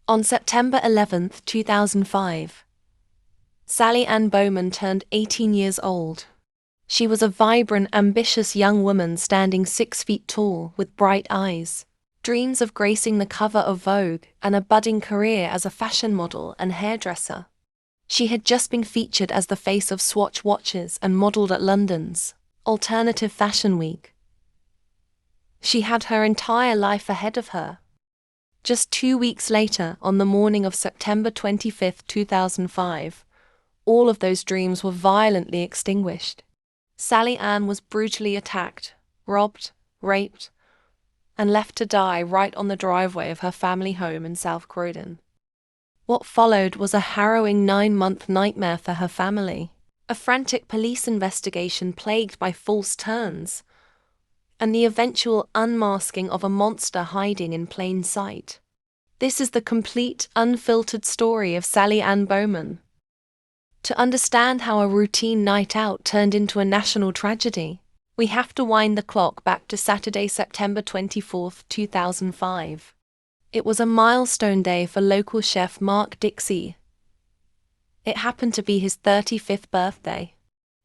On September 11, 2005, Sally Anne Bowman turned 18 years old. She was a vibrant, ambitious young woman standing 6 feet tall with bright eyes, dreams of gracing the cover of Vogue, and a budding career as a fashion model and hairdresser. She had just been featured as the face of Swatch watches and modeled at London's Alternative Fashion Week. She had her entire life ahead of her. Just 2 weeks later, on the morning of September 25, 2005, all of those dreams were violently extinguished. Sally Anne was brutally attacked, robbed, raped, and left to die right on the driveway of her family home in South Croydon. What followed was a harrowing 9-month nightmare for her family, a frantic police investigation plagued by false turns, and the eventual unmasking of a monster hiding in plain sight. This is the complete, unfiltered story of Sally Anne Bowman. To understand how a routine night out turned into a national tragedy, we have to wind the clock back to Saturday, September 24, 2005. It was a milestone day for local chef Mark Dixie. It happened to be his 35th birthday.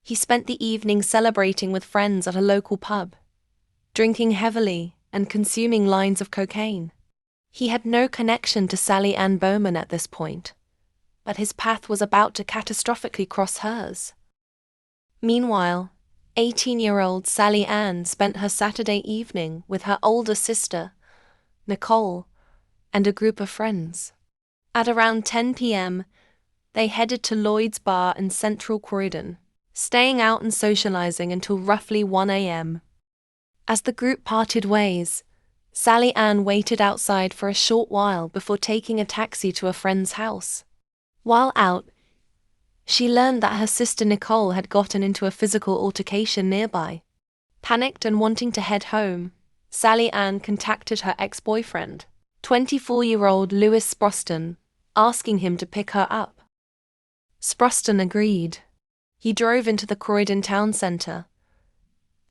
He spent the evening celebrating with friends at a local pub, drinking heavily and consuming lines of cocaine. He had no connection to Sally Anne Bowman at this point, but his path was about to catastrophically cross hers. Meanwhile, 18-year-old Sally Anne spent her Saturday evening with her older sister, Nicole, and a group of friends. At around 10 p.m., they headed to Lloyd's Bar in central Croydon, staying out and socializing until roughly 1 a.m. As the group parted ways, Sally Anne waited outside for a short while before taking a taxi to a friend's house. While out, she learned that her sister Nicole had gotten into a physical altercation nearby. Panicked and wanting to head home, Sally Anne contacted her ex-boyfriend, 24-year-old Lewis Sproston, asking him to pick her up. Sproston agreed. He drove into the Croydon town centre,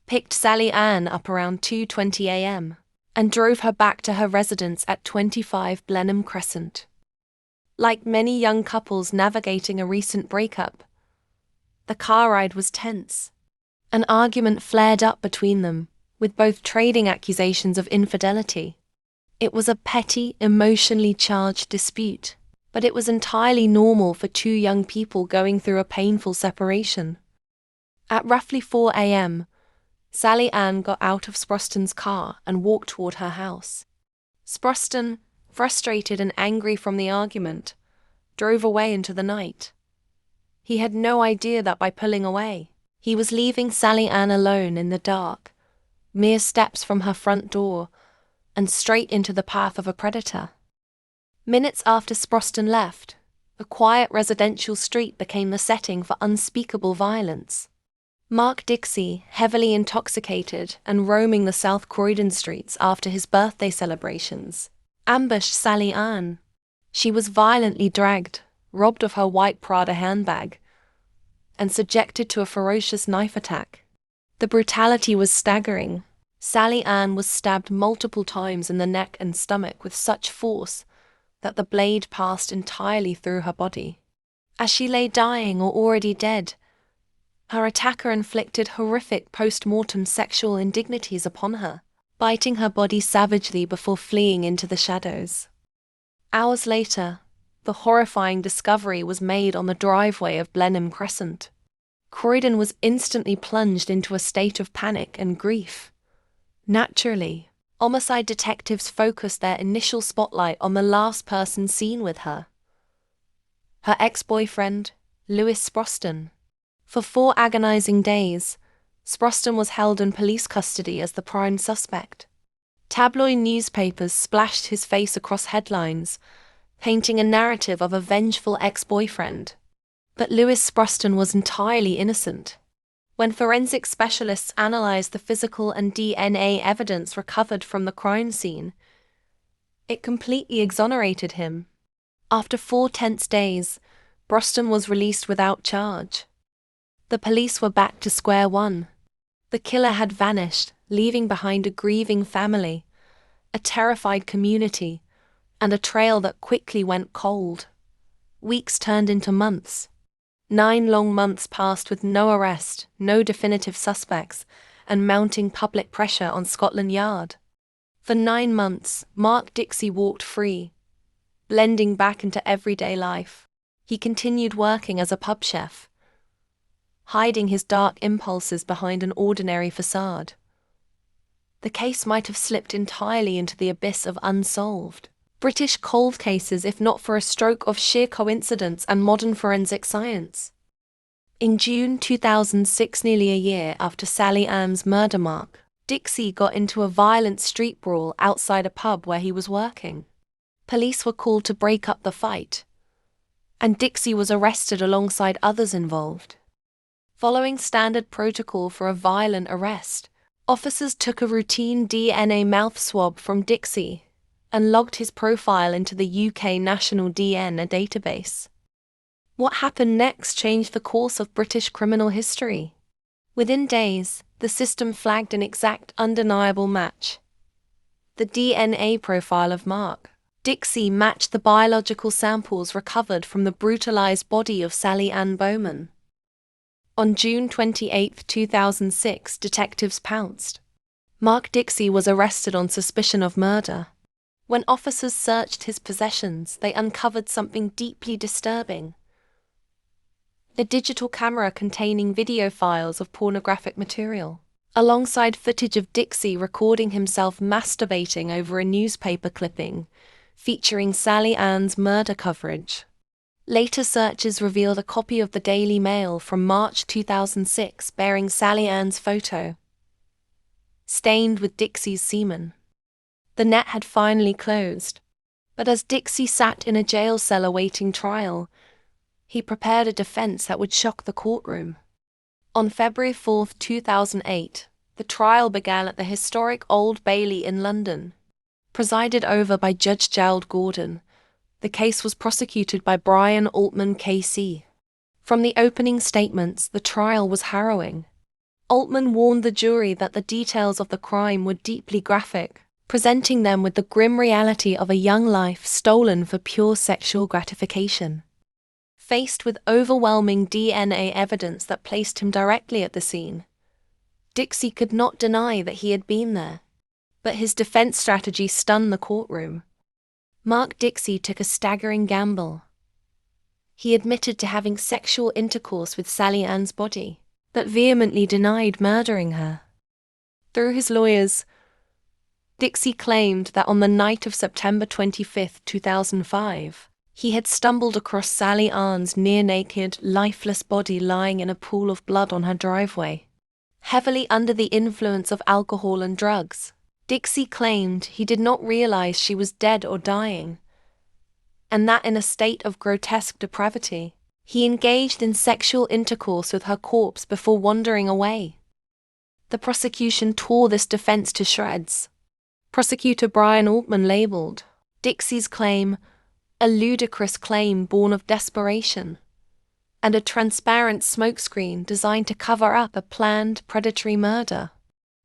picked Sally Anne up around 2:20 a.m., and drove her back to her residence at 25 Blenheim Crescent. Like many young couples navigating a recent breakup, the car ride was tense. An argument flared up between them, with both trading accusations of infidelity. It was a petty, emotionally charged dispute, but it was entirely normal for two young people going through a painful separation. At roughly 4 a.m., Sally Anne got out of Sproston's car and walked toward her house. Sproston, frustrated and angry from the argument, drove away into the night. He had no idea that by pulling away, he was leaving Sally Anne alone in the dark, mere steps from her front door, and straight into the path of a predator. Minutes after Sproston left, a quiet residential street became the setting for unspeakable violence. Mark Dixie, heavily intoxicated and roaming the South Croydon streets after his birthday celebrations, ambushed Sally Anne. She was violently dragged, robbed of her white Prada handbag, and subjected to a ferocious knife attack. The brutality was staggering. Sally Anne was stabbed multiple times in the neck and stomach with such force that the blade passed entirely through her body. As she lay dying or already dead, her attacker inflicted horrific post-mortem sexual indignities upon her, biting her body savagely before fleeing into the shadows. Hours later, the horrifying discovery was made on the driveway of Blenheim Crescent. Croydon was instantly plunged into a state of panic and grief. Naturally, homicide detectives focused their initial spotlight on the last person seen with her, her ex-boyfriend, Lewis Sproston. For 4 agonizing days, Sproston was held in police custody as the prime suspect. Tabloid newspapers splashed his face across headlines, painting a narrative of a vengeful ex-boyfriend. But Lewis Sproston was entirely innocent. When forensic specialists analyzed the physical and DNA evidence recovered from the crime scene, it completely exonerated him. After 4 tense days, Sproston was released without charge. The police were back to square one. The killer had vanished, leaving behind a grieving family, a terrified community, and a trail that quickly went cold. Weeks turned into months. 9 long months passed with no arrest, no definitive suspects, and mounting public pressure on Scotland Yard. For 9 months, Mark Dixie walked free, blending back into everyday life. He continued working as a pub chef, hiding his dark impulses behind an ordinary facade. The case might have slipped entirely into the abyss of unsolved British cold cases if not for a stroke of sheer coincidence and modern forensic science. In June 2006, nearly a year after Sally Anne's murder, Mark Dixie got into a violent street brawl outside a pub where he was working. Police were called to break up the fight, and Dixie was arrested alongside others involved. Following standard protocol for a violent arrest, officers took a routine DNA mouth swab from Dixie and logged his profile into the UK National DNA database. What happened next changed the course of British criminal history. Within days, the system flagged an exact, undeniable match. The DNA profile of Mark Dixie matched the biological samples recovered from the brutalized body of Sally Anne Bowman. On June 28, 2006, detectives pounced. Mark Dixie was arrested on suspicion of murder. When officers searched his possessions, they uncovered something deeply disturbing. A digital camera containing video files of pornographic material, alongside footage of Dixie recording himself masturbating over a newspaper clipping featuring Sally Anne's murder coverage. Later searches revealed a copy of the Daily Mail from March 2006 bearing Sally Anne's photo, stained with Dixie's semen. The net had finally closed, but as Dixie sat in a jail cell awaiting trial, he prepared a defense that would shock the courtroom. On February 4, 2008, the trial began at the historic Old Bailey in London. Presided over by Judge Gerald Gordon, the case was prosecuted by Brian Altman KC. From the opening statements, the trial was harrowing. Altman warned the jury that the details of the crime were deeply graphic, presenting them with the grim reality of a young life stolen for pure sexual gratification. Faced with overwhelming DNA evidence that placed him directly at the scene, Dixie could not deny that he had been there. But his defense strategy stunned the courtroom. Mark Dixie took a staggering gamble. He admitted to having sexual intercourse with Sally Anne's body, but vehemently denied murdering her. Through his lawyers, Dixie claimed that on the night of September 25, 2005, he had stumbled across Sally Anne's near-naked, lifeless body lying in a pool of blood on her driveway. Heavily under the influence of alcohol and drugs, Dixie claimed he did not realize she was dead or dying, and that in a state of grotesque depravity, he engaged in sexual intercourse with her corpse before wandering away. The prosecution tore this defense to shreds. Prosecutor Brian Altman labeled Dixie's claim a ludicrous claim born of desperation, and a transparent smokescreen designed to cover up a planned predatory murder.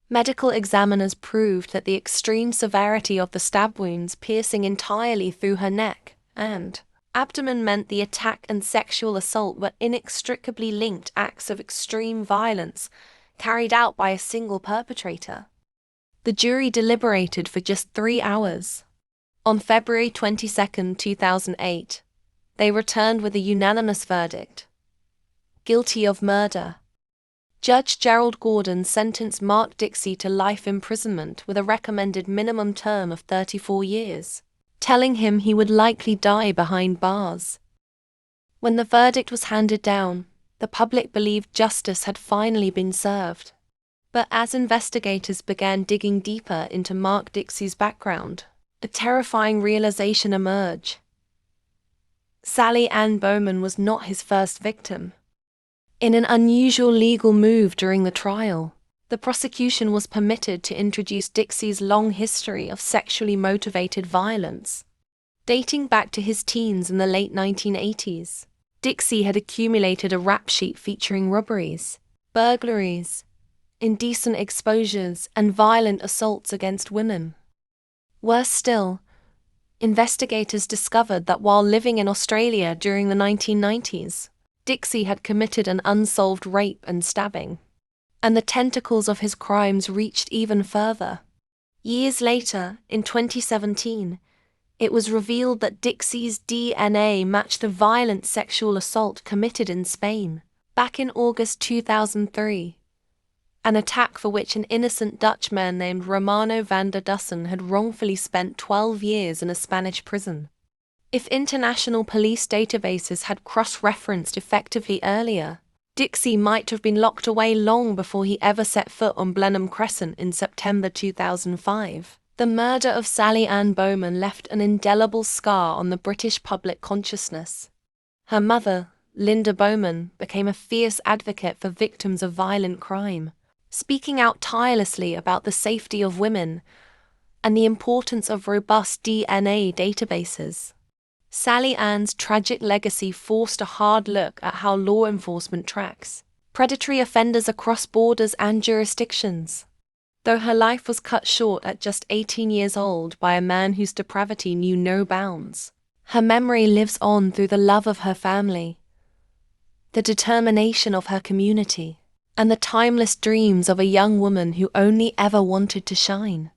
Medical examiners proved that the extreme severity of the stab wounds piercing entirely through her neck and abdomen meant the attack and sexual assault were inextricably linked acts of extreme violence carried out by a single perpetrator. The jury deliberated for just 3 hours. On February 22, 2008, they returned with a unanimous verdict: guilty of murder. Judge Gerald Gordon sentenced Mark Dixie to life imprisonment with a recommended minimum term of 34 years, telling him he would likely die behind bars. When the verdict was handed down, the public believed justice had finally been served. But as investigators began digging deeper into Mark Dixie's background, a terrifying realization emerged. Sally Anne Bowman was not his first victim. In an unusual legal move during the trial, the prosecution was permitted to introduce Dixie's long history of sexually motivated violence. Dating back to his teens in the late 1980s, Dixie had accumulated a rap sheet featuring robberies, burglaries, indecent exposures, and violent assaults against women. Worse still, Investigators discovered that while living in Australia during the 1990s, Dixie had committed an unsolved rape and stabbing. And the tentacles of his crimes reached even further. Years later, in 2017, it was revealed that Dixie's DNA matched the violent sexual assault committed in Spain back in August 2003, an attack for which an innocent Dutchman named Romano van der Dussen had wrongfully spent 12 years in a Spanish prison. If international police databases had cross-referenced effectively earlier, Dixie might have been locked away long before he ever set foot on Blenheim Crescent in September 2005. The murder of Sally Anne Bowman left an indelible scar on the British public consciousness. Her mother, Linda Bowman, became a fierce advocate for victims of violent crime, speaking out tirelessly about the safety of women and the importance of robust DNA databases. Sally Anne's tragic legacy forced a hard look at how law enforcement tracks predatory offenders across borders and jurisdictions. Though her life was cut short at just 18 years old by a man whose depravity knew no bounds, her memory lives on through the love of her family, the determination of her community, and the timeless dreams of a young woman who only ever wanted to shine.